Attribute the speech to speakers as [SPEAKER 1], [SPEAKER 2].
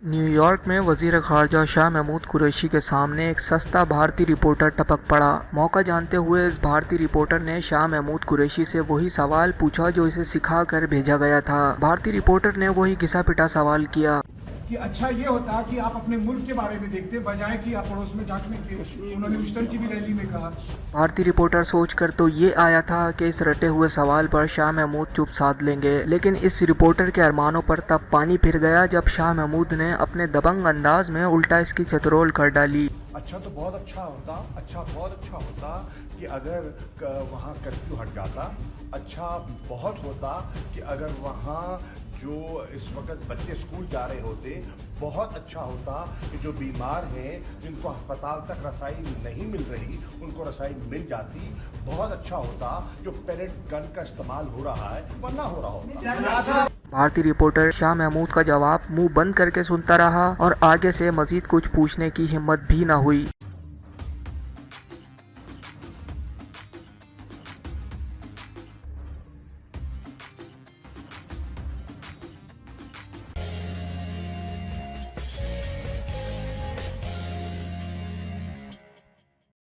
[SPEAKER 1] New York में वजीर ख़ारजा शाह महमूद कुरैशी के सामने एक सस्ता भारतीय रिपोर्टर टपक पड़ा। मौका जानते हुए इस भारतीय रिपोर्टर ने शाह महमूद कुरैशी से वही सवाल पूछा जो इसे सिखा कर भेजा गया था। भारतीय रिपोर्टर ने वही घिसा पिटा सवाल किया
[SPEAKER 2] कि अच्छा ये होता कि आप अपने मुल्क के बारे में देखते बजाय कि आप पड़ोस में झांकने के। उन्होंने विस्टन की भी रैली में कहा।
[SPEAKER 1] भारतीय रिपोर्टर सोचकर तो ये आया था कि इस रटे हुए सवाल पर शाह महमूद चुप साध लेंगे, लेकिन इस रिपोर्टर के अरमानों पर तब पानी फिर गया जब शाह महमूद ने अपने दबंग अंदाज में उल्टा इसकी चतरोल कर डाली।
[SPEAKER 3] अच्छा तो बहुत अच्छा होता, बहुत अच्छा होता कि अगर वहाँ कर्फ्यू हट जाता। अच्छा बहुत होता कि अगर वहाँ जो इस वक्त बच्चे स्कूल जा रहे होते। बहुत अच्छा होता कि जो बीमार हैं जिनको अस्पताल तक रसाई नहीं मिल रही उनको रसाई मिल जाती। बहुत अच्छा होता जो पेलेट गन का इस्तेमाल हो रहा है वरना हो रहा होता।
[SPEAKER 1] भारतीय रिपोर्टर शाह महमूद का जवाब मुंह बंद करके सुनता रहा और आगे से मजीद कुछ पूछने की हिम्मत भी न हुई।